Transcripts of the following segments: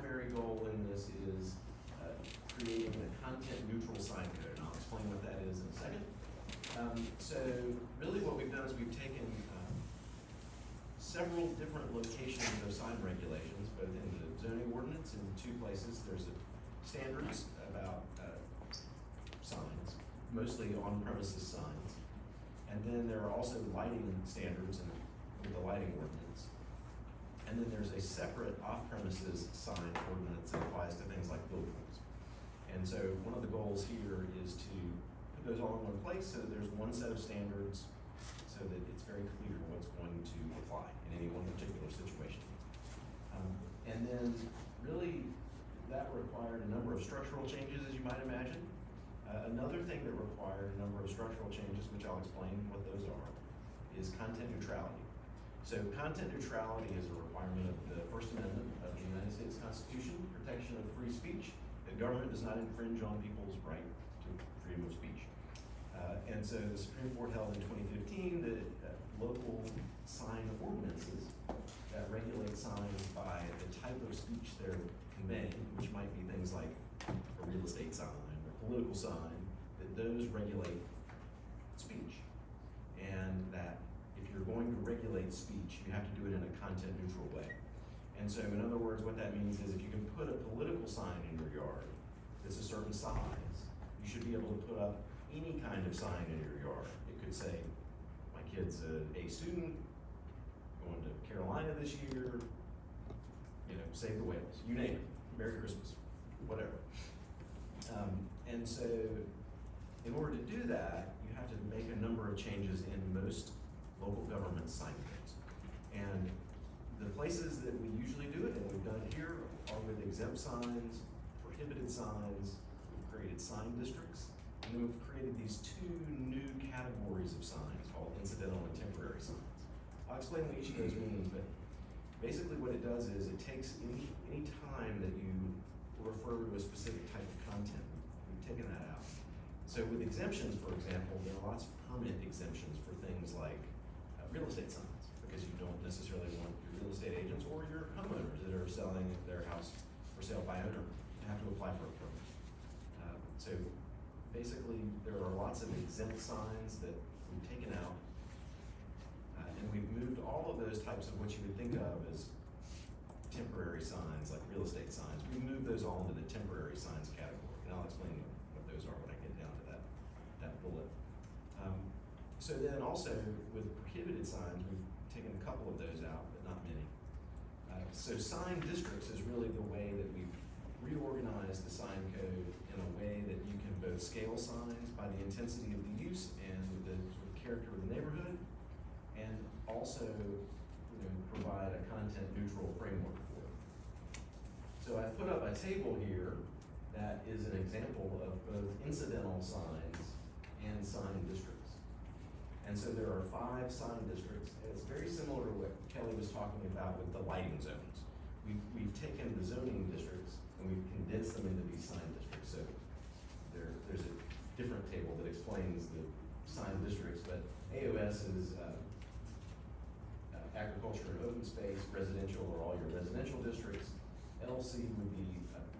primary goal in this is creating a content-neutral sign code, and I'll explain what that is in a second. So really what we've done is we've taken several different locations of sign regulations, both in the zoning ordinance in two places. There's standards about signs, mostly on-premises signs. And then there are also lighting standards with the lighting ordinance. And then there's a separate off-premises sign ordinance that applies to things like billboards. And so one of the goals here is to put those all in one place so that there's one set of standards so that it's very clear what's going to apply in any one particular situation. And then really that required a number of structural changes, as you might imagine. Another thing that required a number of structural changes, which I'll explain what those are, is content neutrality. So content neutrality is a requirement of the First Amendment of the United States Constitution, protection of free speech. The government does not infringe on people's right to freedom of speech. And so the Supreme Court held in 2015 that local sign ordinances that regulate signs by the type of speech they're conveying, which might be things like a real estate sign, political sign, that those regulate speech. And that if you're going to regulate speech, you have to do it in a content neutral way. And so in other words, what that means is if you can put a political sign in your yard that's a certain size, you should be able to put up any kind of sign in your yard. It could say, my kid's a student, going to Carolina this year, save the whales, you name it, Merry Christmas, whatever. And so in order to do that, you have to make a number of changes in most local government sign codes. And the places that we usually do it, and we've done it here, are with exempt signs, prohibited signs, we've created sign districts, and then we've created these two new categories of signs called incidental and temporary signs. I'll explain what each of those means, but basically what it does is it takes any time that you refer to a specific type of content, we've taken that out. So with exemptions, for example, there are lots of permit exemptions for things like real estate signs, because you don't necessarily want your real estate agents or your homeowners that are selling their house for sale by owner to have to apply for a permit. So basically, there are lots of exempt signs that we've taken out, and we've moved all of those types of what you would think of as temporary signs, like real estate signs. We move those all into the temporary signs category, and I'll explain what those are when I get down to that bullet. So then also with prohibited signs, we've taken a couple of those out, but not many. So sign districts is really the way that we've reorganized the sign code in a way that you can both scale signs by the intensity of the use and the sort of character of the neighborhood, and also provide a content neutral framework for it. So I put up a table here that is an example of both incidental signs and sign districts. And so there are 5 sign districts, and it's very similar to what Kelly was talking about with the lighting zones. We've taken the zoning districts and we've condensed them into these sign districts. So there's a different table that explains the sign districts, but AOS is agriculture and open space, residential are all your residential districts. LC would be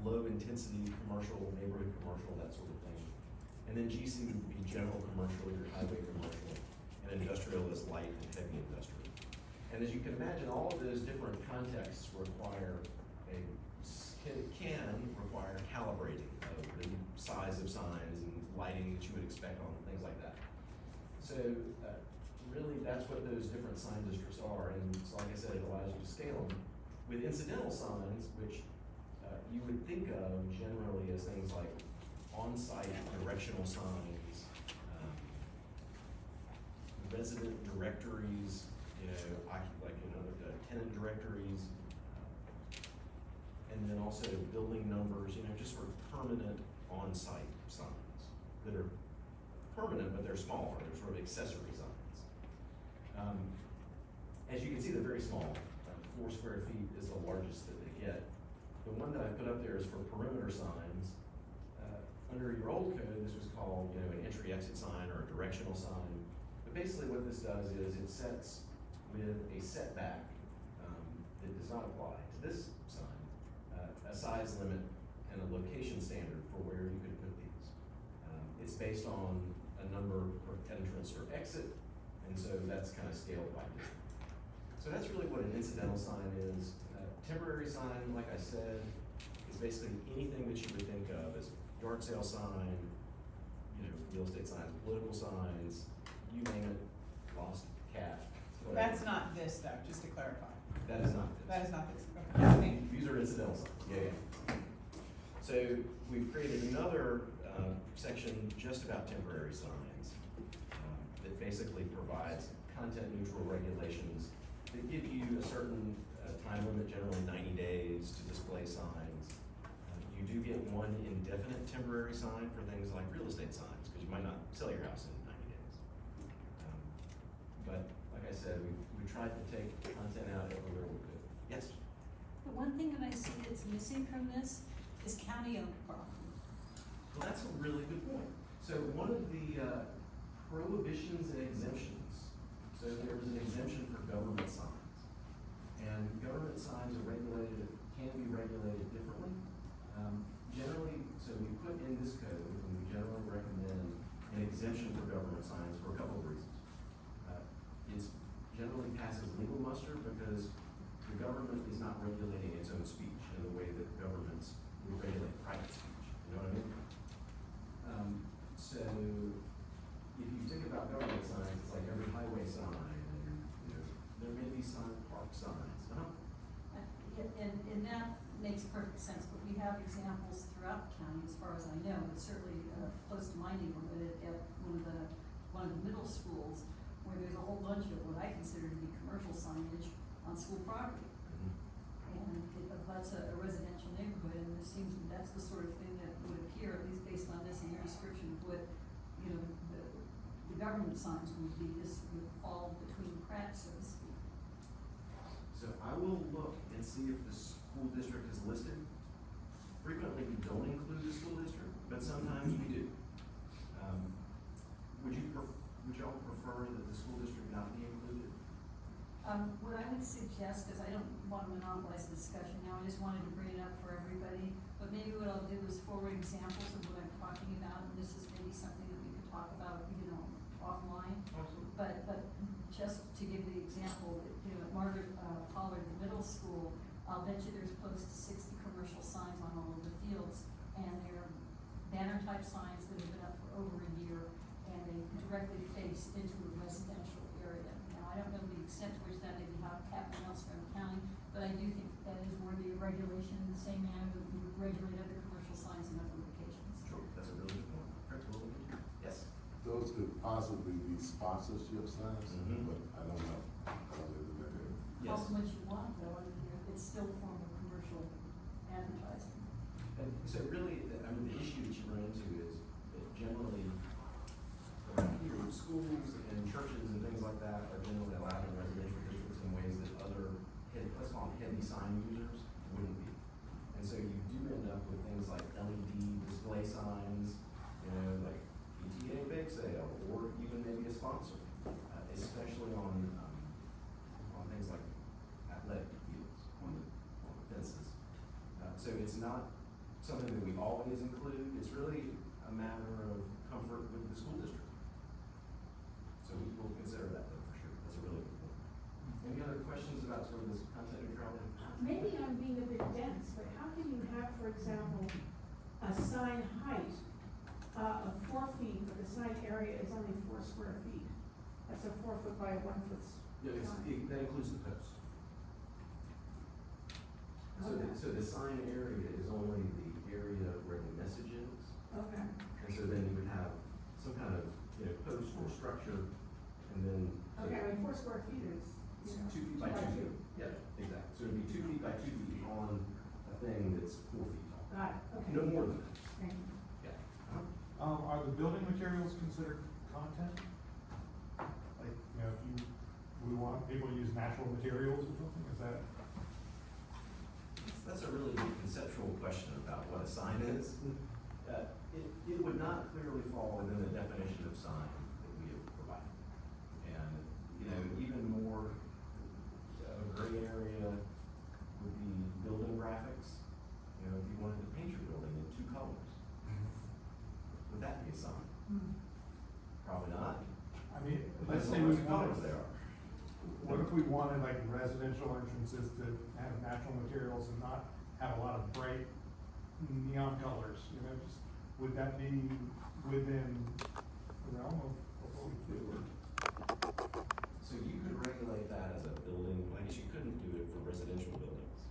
low intensity commercial, neighborhood commercial, that sort of thing. And then GC would be general commercial, your highway commercial, and industrial is light and heavy industrial. And as you can imagine, all of those different contexts can require calibrating of the size of signs and lighting that you would expect on things like that. So really that's what those different sign districts are, and so like I said, it allows you to scale them. With incidental signs, which you would think of generally as things like on-site directional signs, resident directories, tenant directories, and then also building numbers, just sort of permanent on-site signs that are permanent, but they're smaller, they're sort of accessory signs. As you can see, they're very small. 4 square feet is the largest that they get. The one that I put up there is for perimeter signs. Under your old code, this was called an entry-exit sign or a directional sign. But basically what this does is it sets with a setback that does not apply to this sign, a a size limit and a location standard for where you could put these. It's based on a number per entrance or exit, and so that's kind of scaled by district. So that's really what an incidental sign is. Temporary sign, like I said, is basically anything that you would think of as yard sale sign, you know, real estate signs, political signs, you name it, lost cat, whatever. That's not this though, just to clarify. That is not this. That is not this, okay, thank you. These are incidental signs, yeah. So we've created another section just about temporary signs that basically provides content neutral regulations that give you a certain time limit, generally 90 days, to display signs. You do get one indefinite temporary sign for things like real estate signs, because you might not sell your house in 90 days. But like I said, we tried to take content out everywhere we could. Yes? The one thing that I see that's missing from this is county-owned property. Well, that's a really good point. So one of the prohibitions and exemptions, so there was an exemption for government signs. And government signs are regulated, can be regulated differently. Generally, so we put in this code, and we generally recommend an exemption for government signs for a couple of reasons. It generally passes legal muster because the government is not regulating its own speech in the way that governments regulate private speech. You know what I mean? So if you think about government signs, it's like every highway sign, and you know, there may be some park signs. And that makes perfect sense, but we have examples throughout the county, as far as I know, but certainly close to my neighborhood at one of the middle schools, where there's a whole bunch of what I consider to be commercial signage on school property. And it abuts a residential neighborhood, and it seems that's the sort of thing that would appear, at least based on this and your description of what, you know, the government signs would be. This would fall between cracks, so to speak. So I will look and see if the school district is listed. Frequently, we don't include the school district, but sometimes we do. Would y'all prefer that the school district not be included? What I would suggest, because I don't want to monopolize the discussion now, I just wanted to bring it up for everybody, but maybe what I'll do is forward examples of what I'm talking about, and this is maybe something that we could talk about, you know, offline. Absolutely. But just to give the example, you know, at Margaret Middle School, I'll bet you there's close to 60 commercial signs on all of the fields, and they're banner type signs that have been up for over a year, and they directly face into a residential area. Now, I don't know the extent to which that may be happening elsewhere in the county, but I do think that is worthy of regulation in the same manner that we regulate other commercial signs in other locations. Sure, that's a really good point. Principal, yes? Those could possibly be sponsorship signs, but I don't know. Yes. Call them what you want, though, I mean, it's still a form of commercial advertising. And so really, I mean, the issue that you run into is that generally, here, schools and churches and things like that are generally allowed in residential districts in ways that other, let's call them heavy sign users wouldn't be. And so you do end up with things like LED display signs, you know, like PTA bake sale, or even maybe a sponsor, especially on things like athletic fields, on the fences. So it's not something that we always include. It's really a matter of comfort with the school district. So we will consider that though, for sure. That's a really good point. Any other questions about sort of this content neutrality? Maybe I'm being a bit dense, but how can you have, for example, a sign height of 4 feet, but the sign area is only 4 square feet? That's a 4 foot by 1 foot. Yeah, that includes the post. So the sign area is only the area where the message is. Okay. And so then you would have some kind of, you know, post or structure, and then. Okay, I mean, 4 square feet is, you know. 2 feet by 2 feet. Yeah, exactly. So it'd be 2 feet by 2 feet on a thing that's 4 feet tall. Got it, okay. No more than that. Thank you. Yeah. Are the building materials considered content? Like, you know, we want people to use natural materials or something, is that? That's a really good conceptual question about what a sign is. It would not clearly fall within the definition of sign that we have provided. And, you know, even more of a gray area would be building graphics. You know, colors. Would that be a sign? Hmm. Probably not. I mean, let's Depends say on we what colors wanted, they are. what if we wanted like residential entrances to have natural materials and not have a lot of bright neon colors, you know, just, would that be within the realm of what we do, or? So you could regulate that as a building, I guess you couldn't do it for residential buildings.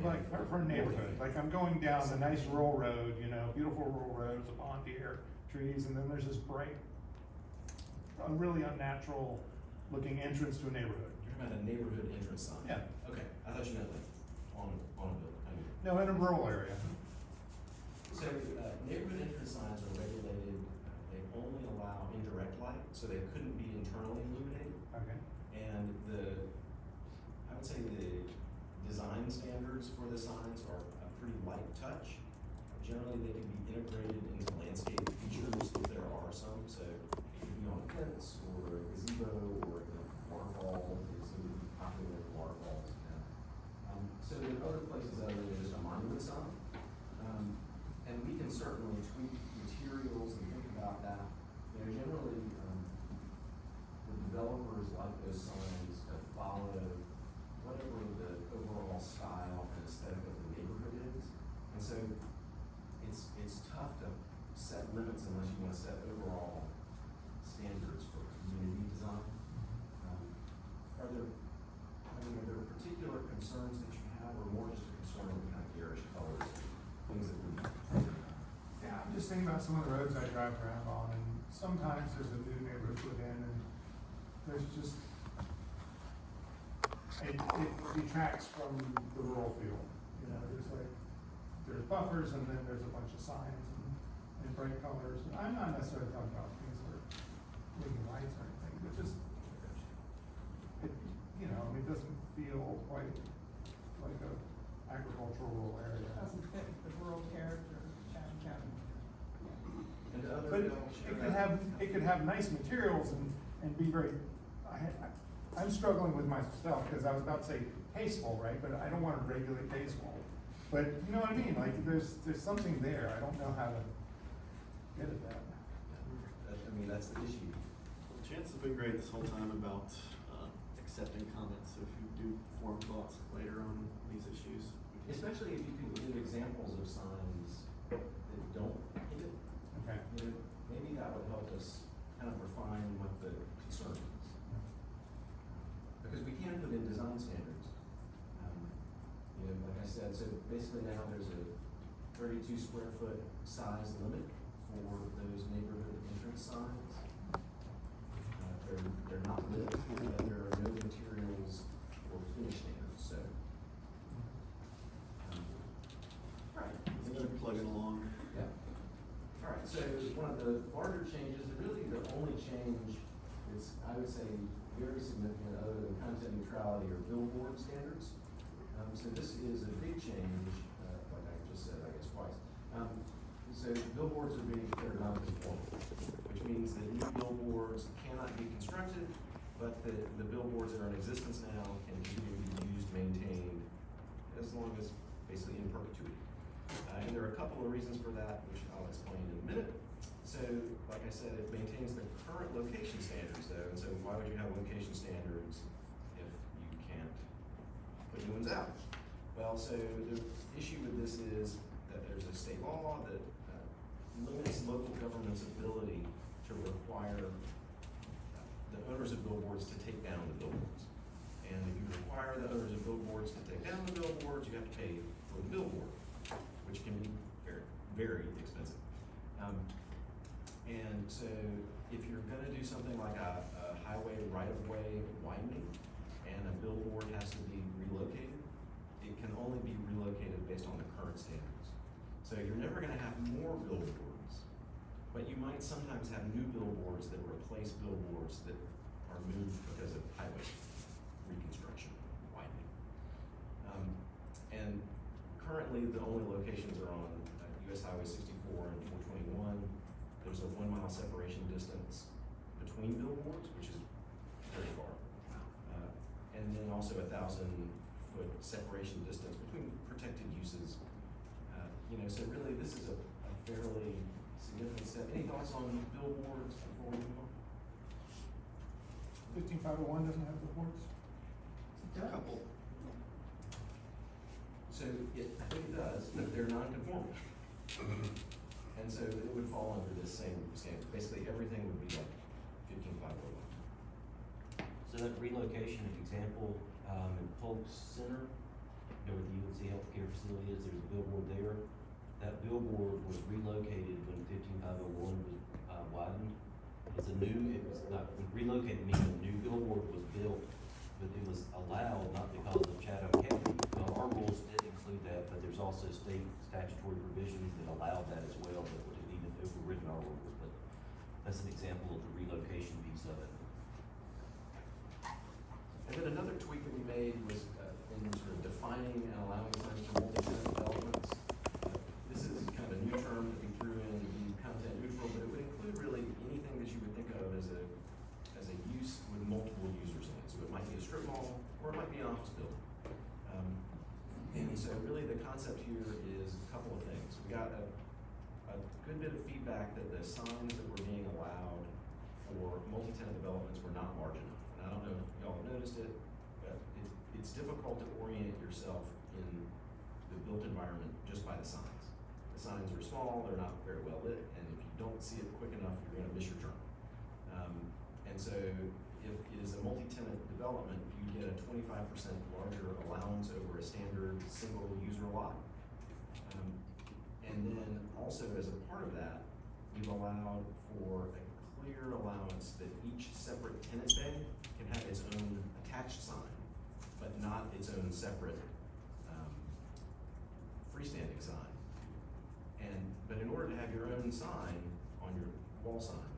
Like, for a neighborhood, like I'm going down a nice rural road, you know, beautiful rural road, it's a pond here, trees, and then there's this bright, a really unnatural looking entrance to a neighborhood. You're talking about a neighborhood entrance sign? Yeah. Okay, I thought you meant like on a building. I mean, No, in a rural area. so, neighborhood entrance signs are regulated, they only allow indirect light, so they couldn't be internally illuminated. Okay. And I would say the design standards for the signs are a pretty light touch. Generally, they can be integrated into landscape features if there are some, so it could be on a fence or a gazebo or in a waterfall, they seem to be popular in waterfalls now. So there are other places other than just a monument sign. And we can certainly tweak materials and think about that. You know, generally, the developers like those signs to follow whatever the overall style and aesthetic of the neighborhood is. And so it's tough to set limits unless you want to set overall standards for community design. Are there particular concerns that you have, or more just a concern with kind of garish colors, things that would? Yeah, I'm just thinking about some of the roads I drive around on, and sometimes there's a new neighborhood put in, and there's just, it detracts from the rural feel. You know, there's buffers, and then there's a bunch of signs and bright colors. And I'm not necessarily talking about things that are blinking lights or anything, but just, it doesn't feel quite like a agricultural rural area. Doesn't fit with the rural character of Chatham County. And other But developers share that? it could have nice materials and be very, I'm struggling with myself, because I was about to say tasteful, right, but I don't wanna regulate tasteful. But you know what I mean, like, there's something there, I don't know how to get at that. That's the issue. Chance has been great this whole time about accepting comments, so if you do form thoughts later on these issues. Especially if you can give examples of signs that don't hit it. Okay. You know, maybe that would help us kind of refine what the concern is. Because we can put in design standards. You know, like I said, so basically now there's a 32 square foot size limit for those neighborhood entrance signs. They're not lit, but there are no materials or finish standards, so. Right. Let's keep plugging along. Yeah. All right, so one of the larger changes, really the only change is, I would say, very significant other than content neutrality or billboard standards. So this is a big change, like I just said, I guess twice. So billboards are being declared non-conforming, which means that new billboards cannot be constructed, but the billboards that are in existence now can continue to be used, maintained, as long as basically in perpetuity. And there are a couple of reasons for that, which I'll explain in a minute. So, like I said, it maintains the current location standards though, and so why would you have location standards if you can't put new ones out? Well, so the issue with this is that there's a state law that limits local government's ability to require the owners of billboards to take down the billboards. And if you require the owners of billboards to take down the billboards, you have to pay for the billboard, which can be very, very expensive. And so if you're gonna do something like a highway right-of-way widening and a billboard has to be relocated, it can only be relocated based on the current standards. So you're never gonna have more billboards, but you might sometimes have new billboards that replace billboards that are moved because of highway reconstruction, widening. And currently the only locations are on US Highway 64 and 421. There's a 1 mile separation distance between billboards, which is very far. And then also a 1,000 foot separation distance between protected uses. so really, this is a fairly significant step. Any thoughts on billboards before we move on? 15501 doesn't have the boards? Couple. So I think it does, but they're non-conforming. And so it would fall under this same standard. Basically, everything would be like 15501. So that relocation example, in Polk Center, where the UNC healthcare facility is, there's a billboard there. That billboard was relocated when 15501 was widened. It's a new, it was not relocated, meaning a new billboard was built, but it was allowed not because of Chatham County. Well, our rules did include that, but there's also state statutory provisions that allowed that as well, that would have even overridden our rules, but that's an example of the relocation piece of it. And then another tweak that we made was in sort of defining and allowing signs for multi-tenant developments. This is kind of a new term that we threw in to be content neutral, but it would include really anything that you would think of as a use with multiple users in it. So it might be a strip mall, or it might be an office building. And so really the concept here is a couple of things. We got a good bit of feedback that the signs that were being allowed for multi-tenant developments were not large enough. And I don't know if y'all have noticed it, but it's difficult to orient yourself in the built environment just by the signs. The signs are small, they're not very well lit, and if you don't see it quick enough, you're gonna miss your turn. And so if it is a multi-tenant development, you get a 25% larger allowance over a standard single user lot. And then also as a part of that, we've allowed for a clear allowance that each separate tenant bay can have its own attached sign, but not its own separate freestanding sign. But in order to have your own sign on your wall sign,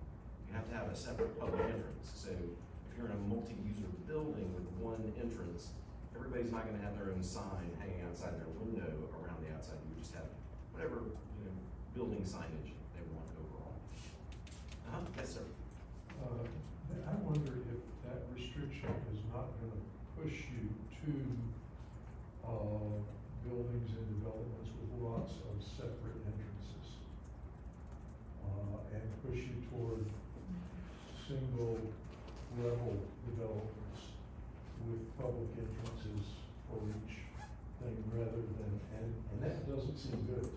you have to have a separate public entrance. So if you're in a multi-user building with one entrance, everybody's not gonna have their own sign hanging outside their window around the outside. You would just have whatever, building signage they want overall. Yes, sir. I wonder if that restriction is not gonna push you to, buildings and developments with lots of separate entrances. And push you toward single level developments with public entrances for each thing rather than, and that doesn't seem good to me.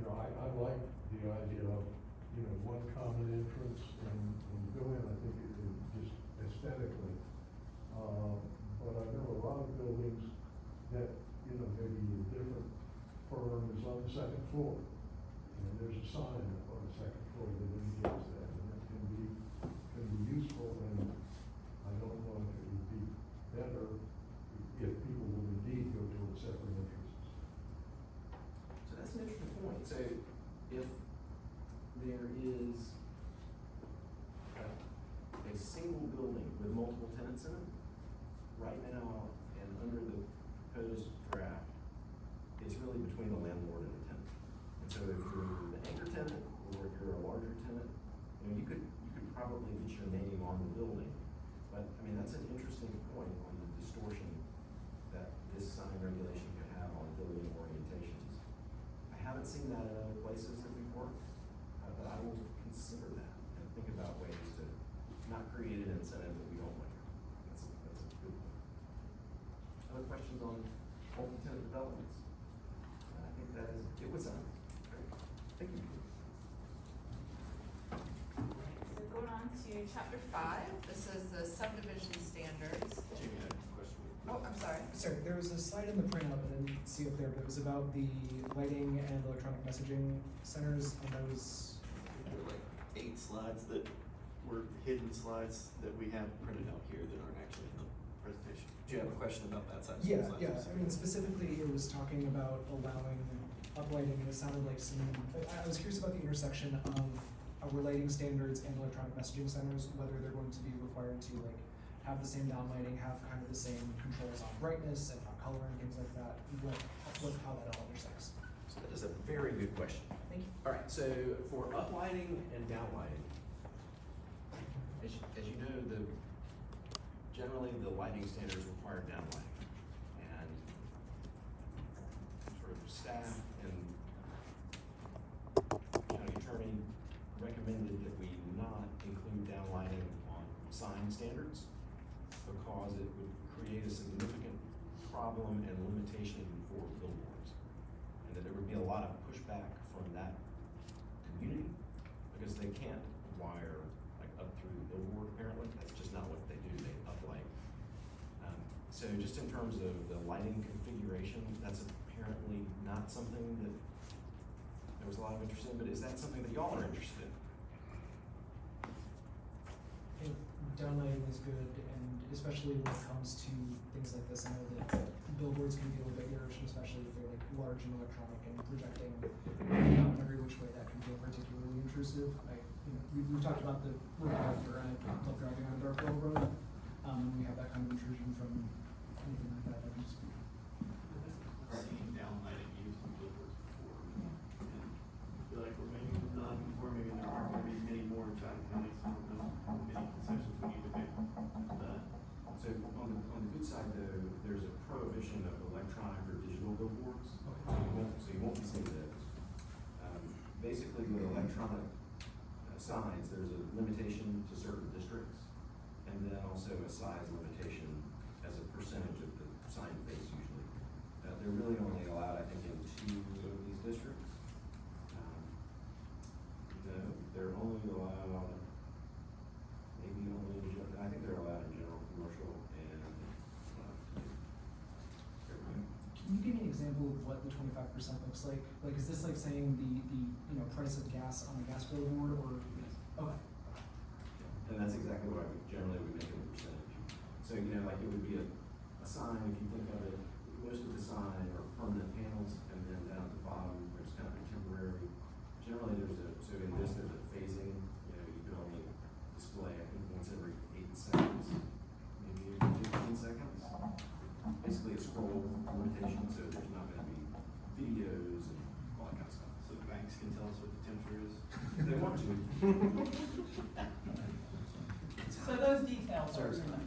I like the idea of, one common entrance and go in, I think it just aesthetically. But I know a lot of buildings that, maybe a different firm is on the second floor. And there's a sign up on the second floor that indicates that, and that can be useful, and I don't know if it would be better if people would indeed go toward separate entrances. So that's an interesting point. So if there is a single building with multiple tenants in it, right now, and under the proposed draft, it's really between the landlord and the tenant. And so if you're the anchor tenant, or if you're a larger tenant, you could probably get your name on the building. But, that's an interesting point on the distortion that this sign regulation could have on building orientations. I haven't seen that in other places that we've worked, but I will consider that and think about ways to not create an incentive that we don't like. That's a good point. Other questions on multi-tenant developments? I think that is it with signs. Great. Thank you. So going on to chapter 5, this is the subdivision standards. Jamie had a question. Oh, I'm sorry. Sorry, there was a slide in the printout, I didn't see it there, but it was about the lighting and electronic messaging centers, and that was, There were like 8 slides that were hidden slides that we have printed out here that aren't actually in the presentation. Do you have a question about that side? yeah, specifically it was talking about allowing uplighting, and it sounded like I was curious about the intersection of lighting standards and electronic messaging centers, whether they're going to be required to have the same downlighting, have kind of the same controls on brightness and on color and things like that, how that all intersects. So that is a very good question. Thank you. All right, so for uplighting and downlighting, as you know, generally the lighting standards require downlighting. And sort of because it would create a significant problem and limitation for billboards. And that there would be a lot of pushback from that community, because they can't wire like up through the billboard apparently. That's just not what they do, they uplight. So just in terms of the lighting configuration, that's apparently not something that there was a lot of interest in, but is that something that y'all are interested in? I think downlighting is good, and especially when it comes to things like this, I know that billboards can be a little bit garish, especially if they're like large and electronic and projecting in every which way. That can feel particularly intrusive. We've talked about the road character, and I love driving on a dark road, when we have that kind of intrusion from anything like that. I'm just, I've seen downlighting used in billboards before, and I feel like we're maybe not before, maybe there aren't gonna be many more in Chatham County, so I don't know how many concessions we need to make. So on the good side though, there's a prohibition of electronic or digital billboards. So you won't be seeing those. Basically with electronic signs, there's a limitation to certain districts, and then also a size limitation as a percentage of the sign face usually. They're really only allowed, I think, in 2 of these districts. No, they're only allowed, maybe only in, I think they're allowed in general commercial and, can you give me an example of what the 25% looks like? Like, is this like saying the price of gas on a gas billboard, or? Okay. and that's exactly what I would generally would make it a percentage. So, like it would be a sign, if you think of it, most of the sign are permanent panels, and then down at the bottom, there's kind of a temporary, generally so in this, there's a phasing, you can only display, I think, once every 8 seconds, maybe every 15 seconds. Basically a scroll limitation, so there's not gonna be videos and all that kind of stuff. So the banks can tell us what the temperature is. If they want to. So those details are in the